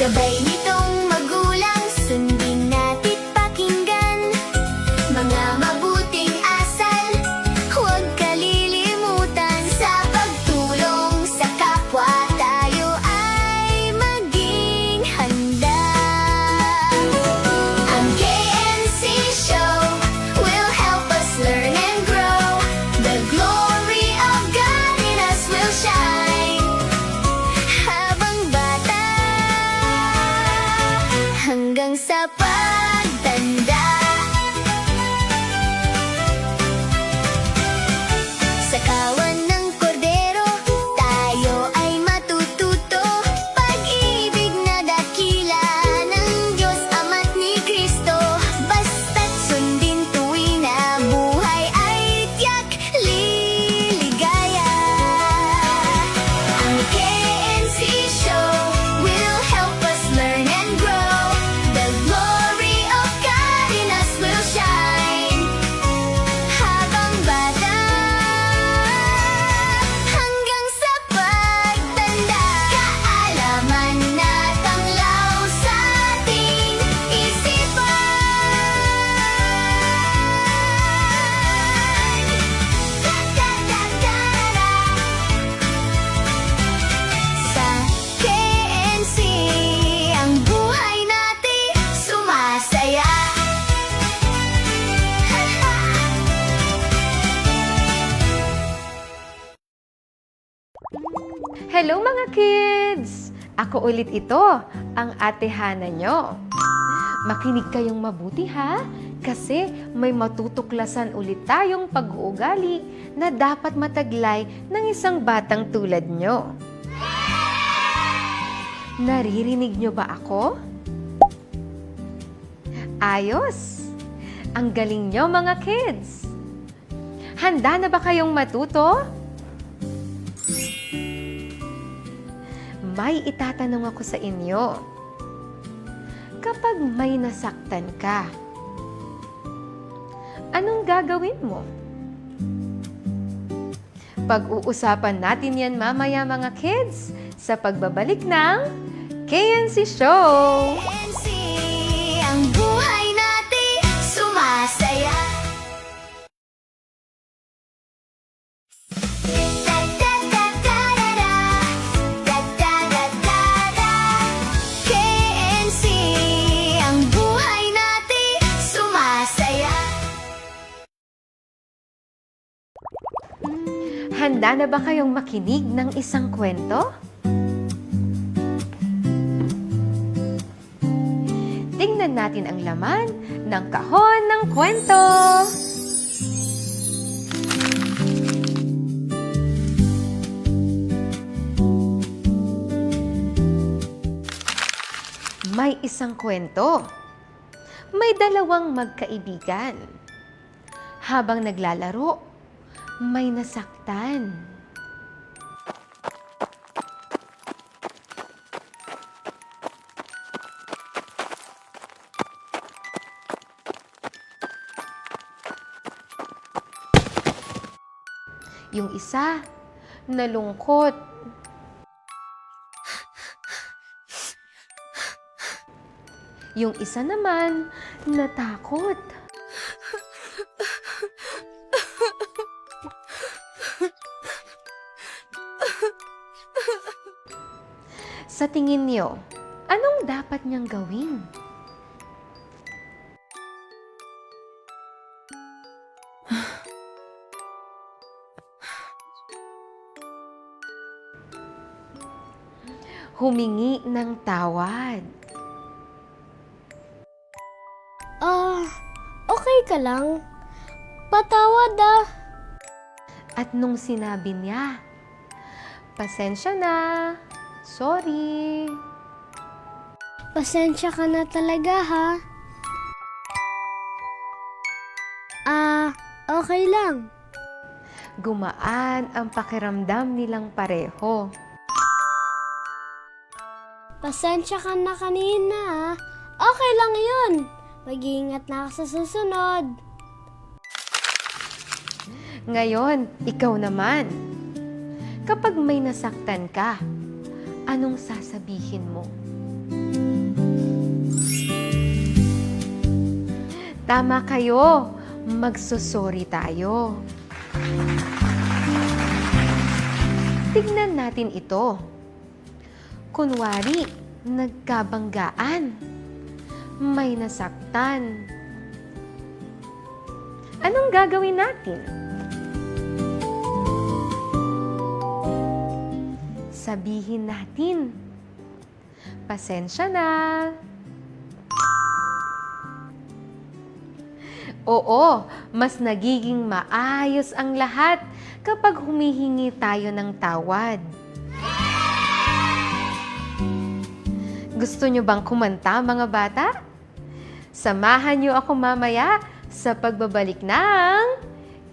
Gabay nitong magulang, sundin natit pakinggan. Mga mabuting asal, huwag kalilimutan. Sa pagtulong sa kapwa, tayo ay maging handa. Ang KNC Show will help us learn and grow. The glory of God in us will shine. Habang bata hanggang sa pagtanda. Sa kawan ng kordero, tayo ay matututo. Pag-ibig na dakila ng Diyos Ama't ni Kristo. Basta't sundin tuwing na buhay ay tiyak liligaya. Ang KNC Show will help us learn and grow. The glory of God in us will shine. Habang bata hanggang sa pagtanda. Kaalaman na tanglaw sa ating isipan. Da-da-da-da-da. Sa KNC, ang buhay natin sumasaya. Hello mga kids! Ako ulit ito, ang Ate Hana nyo. Makinig kayong mabuti ha, kasi may matutuklasan ulit tayong pag-uugali na dapat mataglay ng isang batang tulad nyo. Naririnig nyo ba ako? Ayos! Ang galing nyo mga kids! Handa na ba kayong matuto? May itatanong ako sa inyo. Kapag may nasaktan ka, anong gagawin mo? Pag-uusapan natin yan mamaya mga kids sa pagbabalik ng KNC Show! KNC, ang buhay natin sumasaya. Da-da-da-da-da-da. Da-da-da-da-da. KNC, ang buhay natin sumasaya. Handa na ba kayong makinig ng isang kwento? Tingnan natin ang laman ng kahon ng kwento. May isang kwento. May dalawang magkaibigan. Habang naglalaro, may nasaktan. Yung isa, nalungkot. Yung isa naman, natakot. Sa tingin niyo, anong dapat niyang gawin? Humingi ng tawad. Okay ka lang? Patawad ah. At nung sinabi niya, pasensya na, sorry. Pasensya ka na talaga ha. Okay lang. Gumaan ang pakiramdam nilang pareho. Pasensya ka na kanina ha. Okay lang yun. Mag-iingat na ako sa susunod. Ngayon, ikaw naman. Kapag may nasaktan ka, anong sasabihin mo? Tama kayo. Magsusori tayo. Tignan natin ito. Kunwari, nagkabanggaan. May nasaktan. Anong gagawin natin? Sabihin natin, pasensya na. Oo, mas nagiging maayos ang lahat kapag humihingi tayo ng tawad. Gusto nyo bang kumanta, mga bata? Samahan nyo ako mamaya sa pagbabalik ng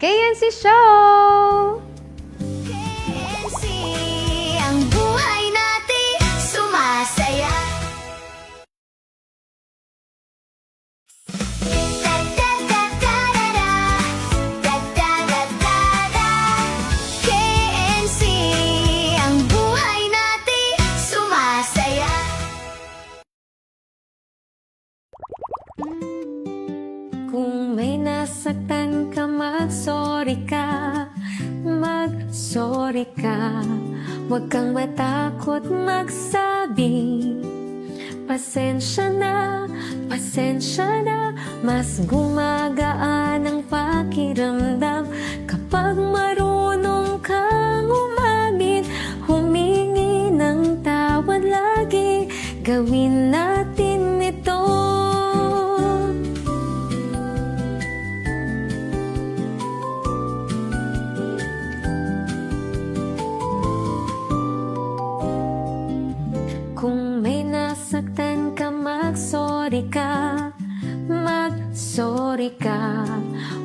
KNC Show! KNC, ang buhay natin sumasaya. Da-da-da-da-da-da, da-da-da-da-da. KNC, ang buhay natin sumasaya. Kung may nasaktan ka, mag-sorry ka, mag-sorry ka. Huwag kang matakot magsabi, pasensya na, pasensya na. Mas gumagaan ang pakiramdam kapag marunong kang umamin. Humingi ng tawad lagi, gawin natin ito. Kung may nasaktan ka, mag-sorry ka, mag-sorry ka.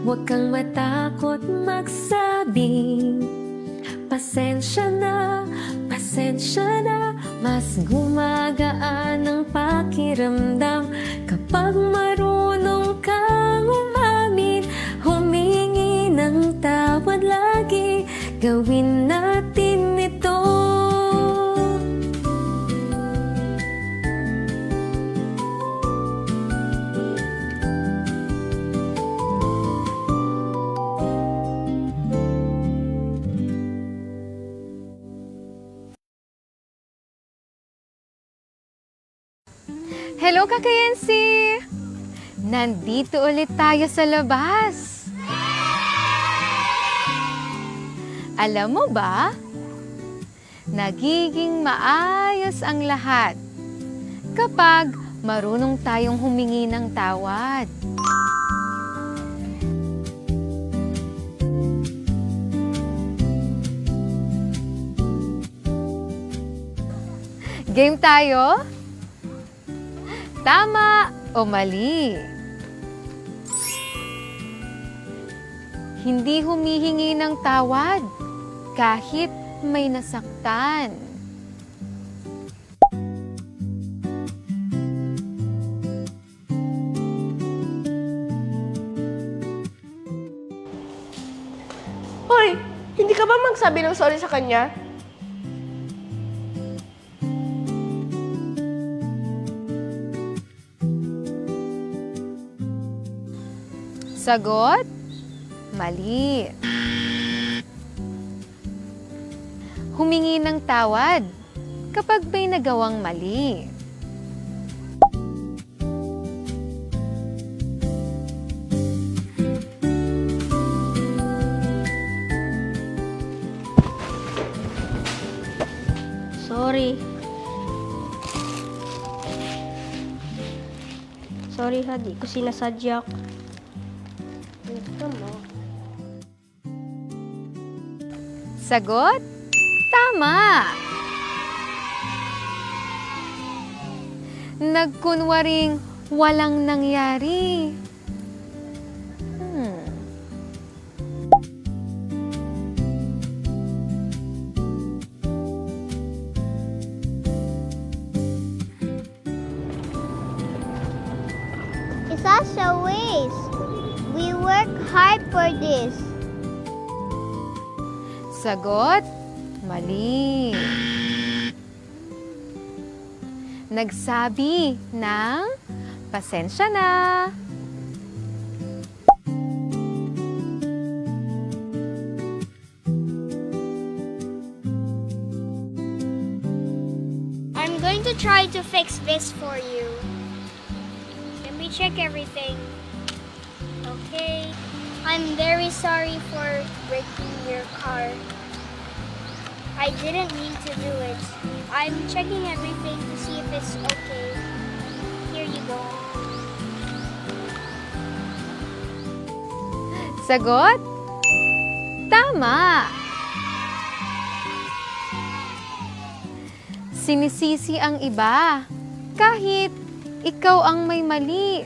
Huwag kang matakot magsabi, pasensya na, pasensya na. Mas gumagaan ang pakiramdam kapag marunong kang umamin. Humingi ng tawad lagi, gawin natin ito. Hello, Kakayensi! Nandito ulit tayo sa labas. Alam mo ba, nagiging maayos ang lahat kapag marunong tayong humingi ng tawad. Game tayo? Tama o mali? Hindi humihingi ng tawad kahit may nasaktan. Hoy, hindi ka ba magsabi ng sorry sa kanya? Sagot? Mali. Humingi ng tawad kapag may nagawang mali. Sorry. Sorry ha, di ko sinasadyak. Ito mo. Sagot? Tama! Nagkunwaring walang nangyari. It's such a waste. We work hard for this. Sagot? Mali. Nagsabi ng pasensya na. to try to fix this for you. Let me check everything. Okay. I'm very sorry for breaking your car. I didn't mean to do it. I'm checking everything to see if it's okay. Here you go. Sagot? Tama! Sinisisi ang iba kahit ikaw ang may mali.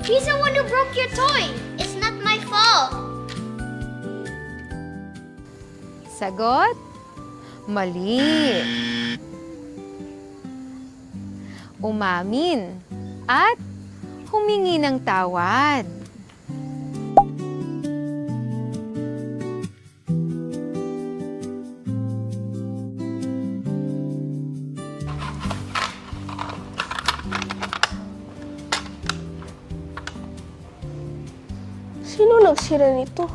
He's the one who broke your toy. It's not my fault. Sagot? Mali. Umamin at humingi ng tawad. Sino nagsira nito?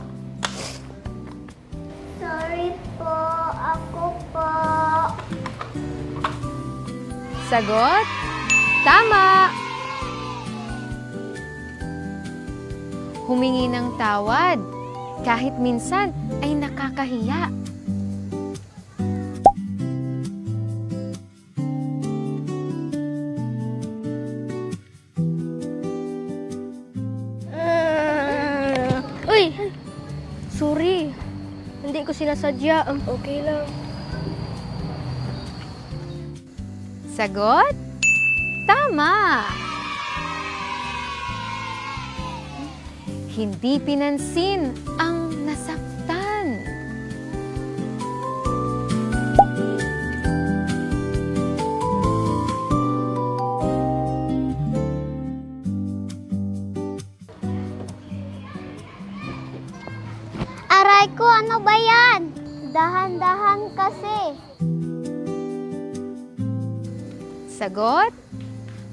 Sorry po, ako po. Sagot? Tama! Humingi ng tawad kahit minsan ay nakakahiya. Uy! Sorry. Hindi ko sinasadya. Okay lang. Sagot? Tama! Hindi pinansin ang nasaktan. Aray ko, ano ba yan? Dahan-dahan kasi. Sagot?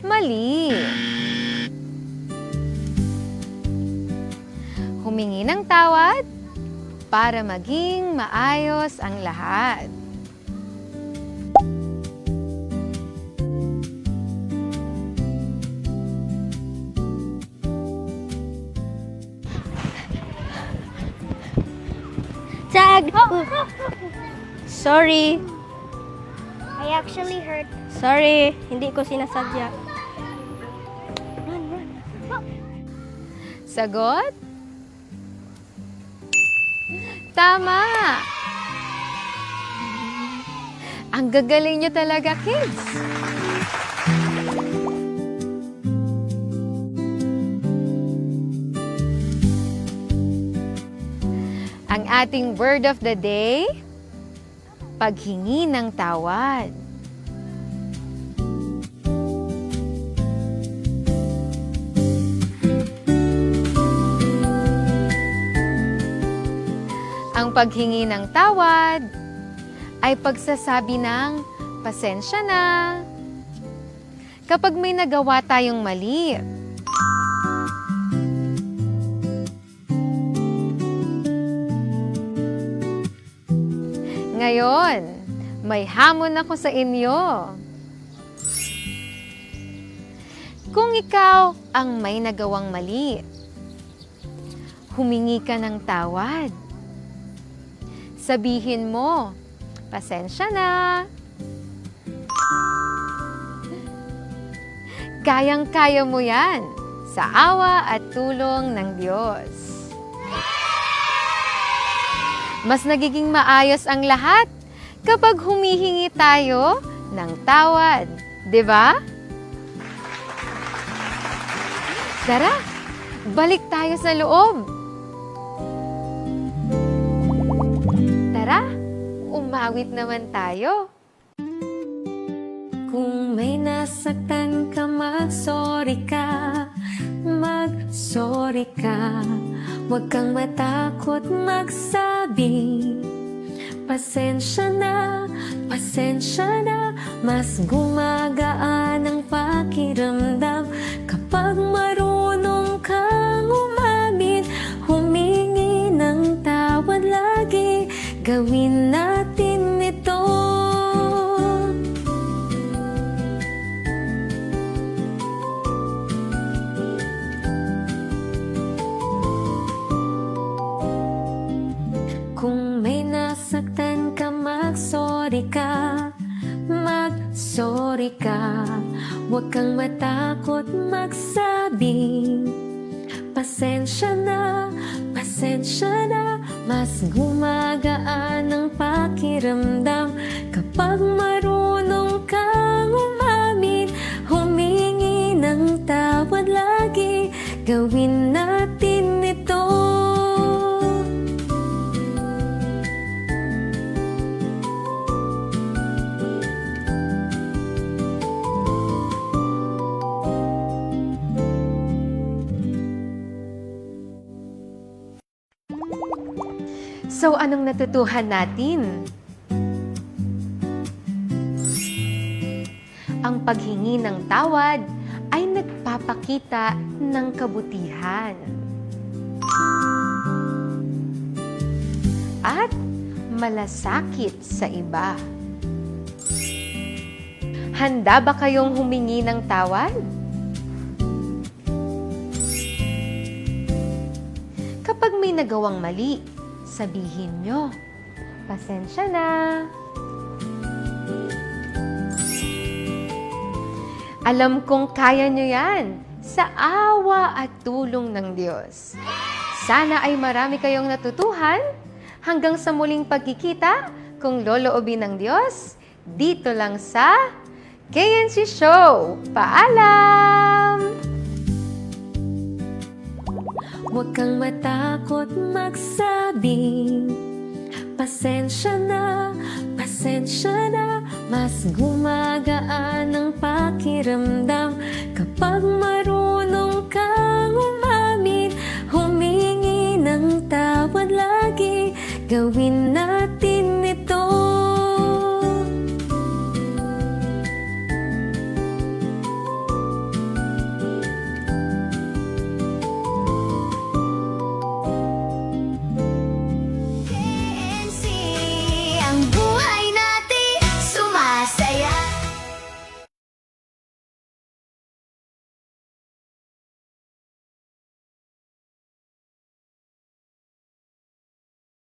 Mali. Humingi ng tawad para maging maayos ang lahat. Tag! Sorry. I actually hurt. Sorry. Hindi ko sinasadya. Sagot? Tama! Ang gagaling nyo talaga, kids! Ang ating word of the day, paghingi ng tawad. Ang paghingi ng tawad ay pagsasabi ng pasensya na kapag may nagawa tayong mali. Ngayon, may hamon ako sa inyo. Kung ikaw ang may nagawang mali, humingi ka ng tawad. Sabihin mo, pasensya na. Kayang-kaya mo yan sa awa at tulong ng Diyos. Mas nagiging maayos ang lahat kapag humihingi tayo ng tawad, di ba? Tara, balik tayo sa loob. Tara, umawit naman tayo. Kung may nasaktan ka, mag-sorry ka. Mag-sorry ka. Huwag kang matakot magsabi. Pasensya na, mas gumagaan ang pakiramdam kapag marunong kang umamin. Humingi ng tawad lagi, gawin natin ito. Kung may nasaktan ka, mag-sorry ka. Mag-sorry ka. Huwag kang matakot magsabi. Pasensya na, mas gumagaan ang pakiramdam kapag marunong kang umamin. Humingi ng tawad lagi, gawin natin ito. So, anong natutuhan natin? Ang paghingi ng tawad ay nagpapakita ng kabutihan. At malasakit sa iba. Handa ba kayong humingi ng tawad? Kapag may nagawang mali, sabihin nyo, pasensya na. Alam kong kaya nyo yan sa awa at tulong ng Diyos. Sana ay marami kayong natutuhan. Hanggang sa muling pagkikita, kung loloobin ng Diyos, dito lang sa KNC Show. Paalam! Huwag kang matakot magsabi. Pasensya na, mas gumagaan ang pakiramdam kapag